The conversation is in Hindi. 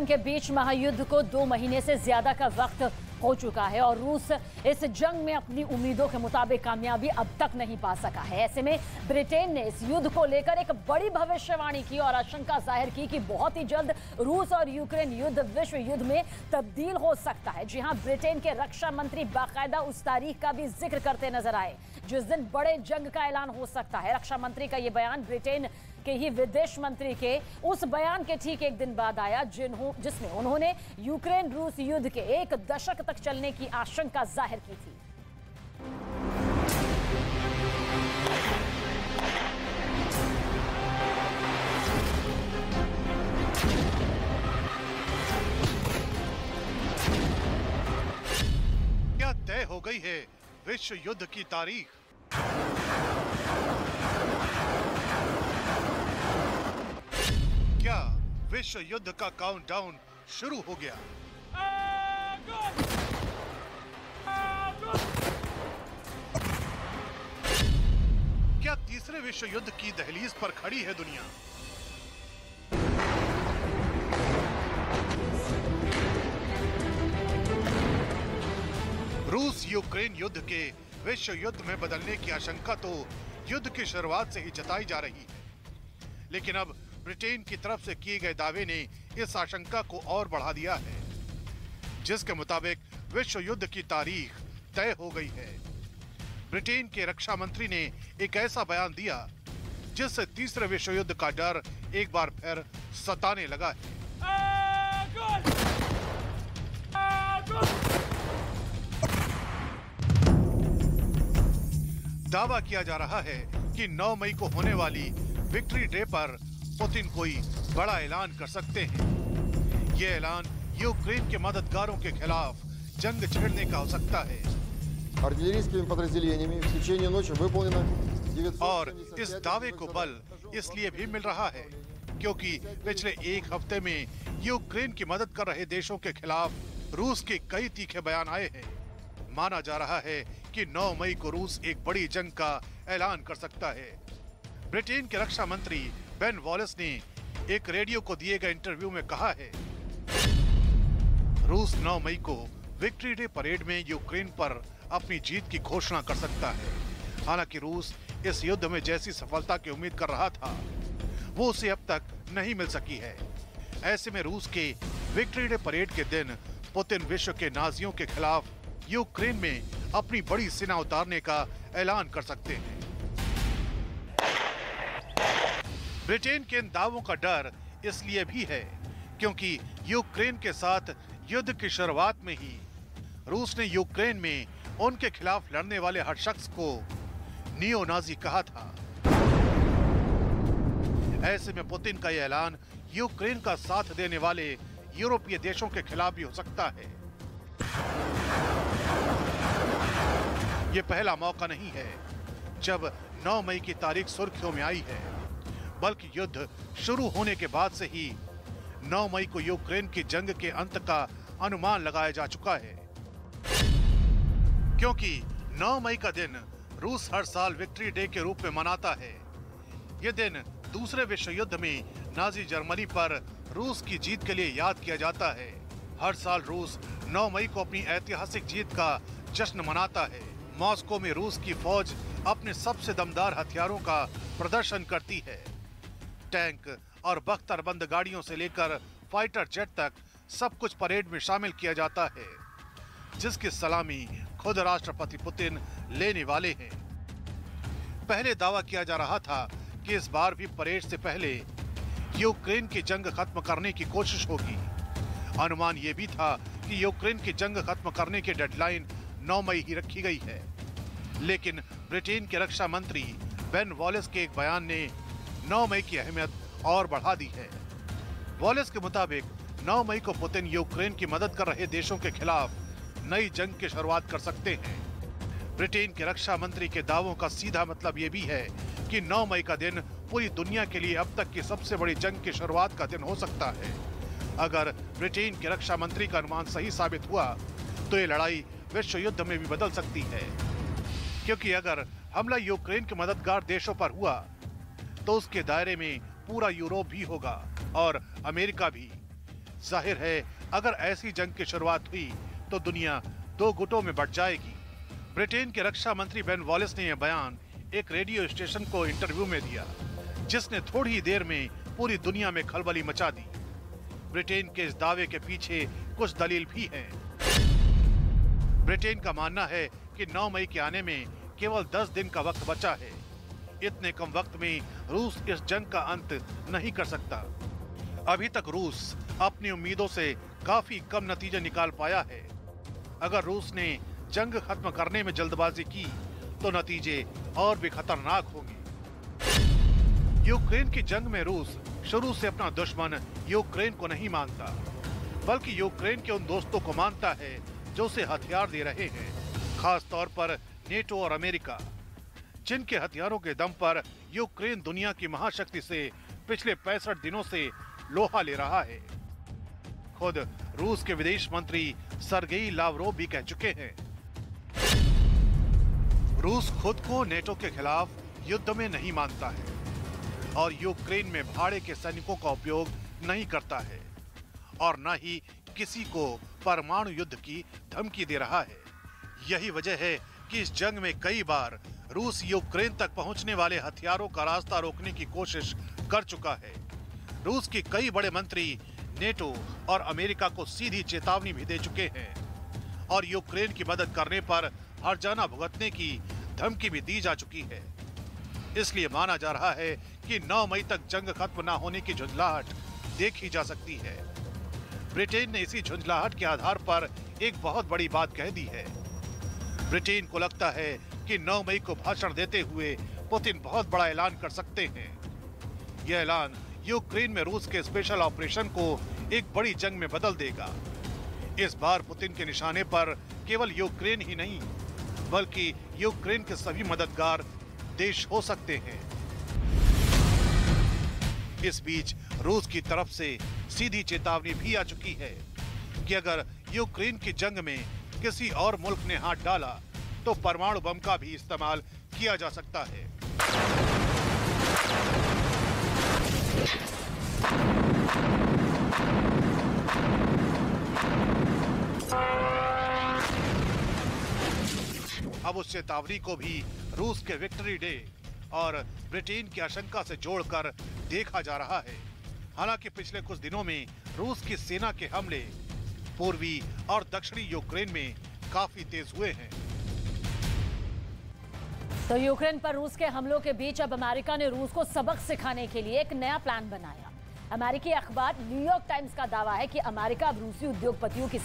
ब्रिटेन के बीच महायुद्ध को 2 महीने से ज्यादा का वक्त हो चुका है और रूस इस जंग में अपनी उम्मीदों के मुताबिक कामयाबी अब तक नहीं पा सका है। ऐसे में ब्रिटेन ने इस युद्ध को लेकर एक बड़ी भविष्यवाणी की और आशंका जाहिर की कि बहुत ही जल्द रूस और यूक्रेन युद्ध विश्व युद्ध में तब्दील हो सकता है। जी हां, ब्रिटेन के रक्षा मंत्री बाकायदा उस तारीख का भी जिक्र करते नजर आए जिस दिन बड़े जंग का ऐलान हो सकता है। रक्षा मंत्री का यह बयान ब्रिटेन के ही विदेश मंत्री के उस बयान के ठीक एक दिन बाद आया जिसमें उन्होंने यूक्रेन रूस युद्ध के 1 दशक तक चलने की आशंका जाहिर की थी। क्या तय हो गई है विश्व युद्ध की तारीख? क्या विश्व युद्ध का काउंटडाउन शुरू हो गया? क्या तीसरे विश्व युद्ध की दहलीज पर खड़ी है दुनिया? रूस यूक्रेन युद्ध के विश्व युद्ध में बदलने की आशंका तो युद्ध की शुरुआत से ही जताई जा रही है, लेकिन अब ब्रिटेन की तरफ से किए गए दावे ने इस आशंका को और बढ़ा दिया है, जिसके मुताबिक विश्व युद्ध की तारीख तय हो गई है। ब्रिटेन के रक्षा मंत्री ने एक ऐसा बयान दिया जिससे तीसरे विश्व युद्ध का डर एक बार फिर सताने लगा है। दावा किया जा रहा है कि 9 मई को होने वाली विक्ट्री डे पर पुतिन कोई बड़ा ऐलान कर सकते हैं। यह ऐलान यूक्रेन के मददगारों के खिलाफ जंग छेड़ने का हो सकता है। और इस दावे को बल इसलिए भी मिल रहा है क्योंकि पिछले 1 हफ्ते में यूक्रेन की मदद कर रहे देशों के खिलाफ रूस के कई तीखे बयान आए हैं। माना जा रहा है कि 9 मई को रूस एक बड़ी जंग का ऐलान कर सकता है। ब्रिटेन के रक्षा मंत्री बेन वॉलेस ने एक रेडियो को दिए गए इंटरव्यू में कहा है, रूस 9 मई को विक्ट्री डे परेड में यूक्रेन पर अपनी जीत की घोषणा कर सकता है। हालांकि रूस इस युद्ध में जैसी सफलता की उम्मीद कर रहा था, वो उसे अब तक नहीं मिल सकी है। ऐसे में रूस के विक्ट्री डे परेड के दिन पुतिन विश्व के नाजियों के खिलाफ यूक्रेन में अपनी बड़ी सेना उतारने का ऐलान कर सकते हैं। ब्रिटेन के इन दावों का डर इसलिए भी है क्योंकि यूक्रेन के साथ युद्ध की शुरुआत में ही रूस ने यूक्रेन में उनके खिलाफ लड़ने वाले हर शख्स को नियो नाजी कहा था। ऐसे में पुतिन का यह ऐलान यूक्रेन का साथ देने वाले यूरोपीय देशों के खिलाफ भी हो सकता है। ये पहला मौका नहीं है जब 9 मई की तारीख सुर्खियों में आई है, बल्कि युद्ध शुरू होने के बाद से ही 9 मई को यूक्रेन की जंग के अंत का अनुमान लगाया जा चुका है। क्योंकि 9 मई का दिन रूस हर साल विक्ट्री डे के रूप में मनाता है। यह दिन दूसरे विश्व युद्ध में नाजी जर्मनी पर रूस की जीत के लिए याद किया जाता है। हर साल रूस 9 मई को अपनी ऐतिहासिक जीत का जश्न मनाता है। मॉस्को में रूस की फौज अपने सबसे दमदार हथियारों का प्रदर्शन करती है। टैंक और बख्तरबंद गाड़ियों से लेकर फाइटर जेट तक सब कुछ परेड में शामिल किया जाता है, जिसकी सलामी खुद राष्ट्रपति पुतिन लेने वाले हैं। पहले दावा किया जा रहा था कि इस बार भी परेड से पहले यूक्रेन की जंग खत्म करने की कोशिश होगी। अनुमान यह भी था कि यूक्रेन की जंग खत्म करने की डेडलाइन 9 मई ही रखी गई है, लेकिन ब्रिटेन के रक्षा मंत्री बेन वॉलेस के एक बयान ने 9 मई की अहमियत और बढ़ा दी है। वॉलेस के मुताबिक 9 मई को पुतिन यूक्रेन की मदद कर रहे देशों के खिलाफ नई जंग की शुरुआत कर सकते हैं। ब्रिटेन के रक्षा मंत्री के दावों का सीधा मतलब ये भी है कि 9 मई का दिन पूरी दुनिया के लिए अब तक की सबसे बड़ी जंग की शुरुआत का दिन हो सकता है। अगर ब्रिटेन के रक्षा मंत्री का अनुमान सही साबित हुआ तो ये लड़ाई विश्व युद्ध में भी बदल सकती है, क्योंकि अगर हमला यूक्रेन के मददगार देशों पर हुआ तो उसके दायरे में पूरा यूरोप भी होगा और अमेरिका भी। जाहिर है अगर ऐसी जंग की शुरुआत हुई तो दुनिया दो गुटों में बंट जाएगी। ब्रिटेन के रक्षा मंत्री बेन वॉलिस ने यह बयान एक रेडियो स्टेशन को इंटरव्यू में दिया, जिसने थोड़ी ही देर में पूरी दुनिया में खलबली मचा दी। ब्रिटेन के इस दावे के पीछे कुछ दलील भी हैं। ब्रिटेन का मानना है कि 9 मई के आने में केवल 10 दिन का वक्त बचा है। इतने कम वक्त में रूस इस जंग का अंत नहीं कर सकता। अभी तक रूस अपनी उम्मीदों से काफी कम नतीजे निकाल पाया है। अगर रूस ने जंग खत्म करने में जल्दबाजी की तो नतीजे और भी खतरनाक होंगे। यूक्रेन की जंग में रूस शुरू से अपना दुश्मन यूक्रेन को नहीं मानता, बल्कि यूक्रेन के उन दोस्तों को मानता है जो उसे हथियार दे रहे हैं, खास तौर पर नेटो और अमेरिका, जिनके हथियारों के दम पर यूक्रेन दुनिया की महाशक्ति से पिछले 65 दिनों से लोहा ले रहा है। खुद रूस के विदेश मंत्री सर्गेई लावरोव भी कह चुके हैं, रूस खुद को नेटो के खिलाफ युद्ध में नहीं मानता है और यूक्रेन में भाड़े के सैनिकों का उपयोग नहीं करता है और न ही किसी को परमाणु युद्ध की धमकी दे रहा है। यही वजह है कि इस जंग में कई बार रूस यूक्रेन तक पहुंचने वाले हथियारों का रास्ता रोकने की कोशिश कर चुका है। रूस के कई बड़े मंत्री नेटो और अमेरिका को सीधी चेतावनी भी दे चुके हैं और यूक्रेन की मदद करने पर हर्जाना भुगतने की धमकी भी दी जा चुकी है। इसलिए माना जा रहा है कि 9 मई तक जंग खत्म न होने की झुंझलाहट देखी जा सकती है। ब्रिटेन ने इसी झुंझलाहट के आधार पर एक बहुत बड़ी बात कह दी है। ब्रिटेन को लगता है कि 9 मई को भाषण देते हुए पुतिन बहुत बड़ा ऐलान कर सकते हैं। यह ऐलान यूक्रेन में रूस के स्पेशल ऑपरेशन को एक बड़ी जंग में बदल देगा। इस बार पुतिन के निशाने पर केवल यूक्रेन ही नहीं, बल्कि यूक्रेन के सभी मददगार देश हो सकते हैं। इस बीच रूस की तरफ से सीधी चेतावनी भी आ चुकी है कि अगर यूक्रेन की जंग में किसी और मुल्क ने हाथ डाला तो परमाणु बम का भी इस्तेमाल किया जा सकता है। अब उस चेतावनी को भी रूस के विक्ट्री डे और ब्रिटेन की आशंका से जोड़कर देखा जा रहा है। हालांकि पिछले कुछ दिनों में रूस की सेना के हमले पूर्वी और दक्षिणी यूक्रेन में काफी तेज हुए हैं। तो यूक्रेन पर रूस के हमलों के बीच अब अमेरिका ने रूस को सबक सिखाने के लिए एक नया प्लान बनाया। अमेरिकी अखबार न्यूयॉर्क टाइम्स का दावा है कि अमेरिका अब रूसी उद्योगपतियों की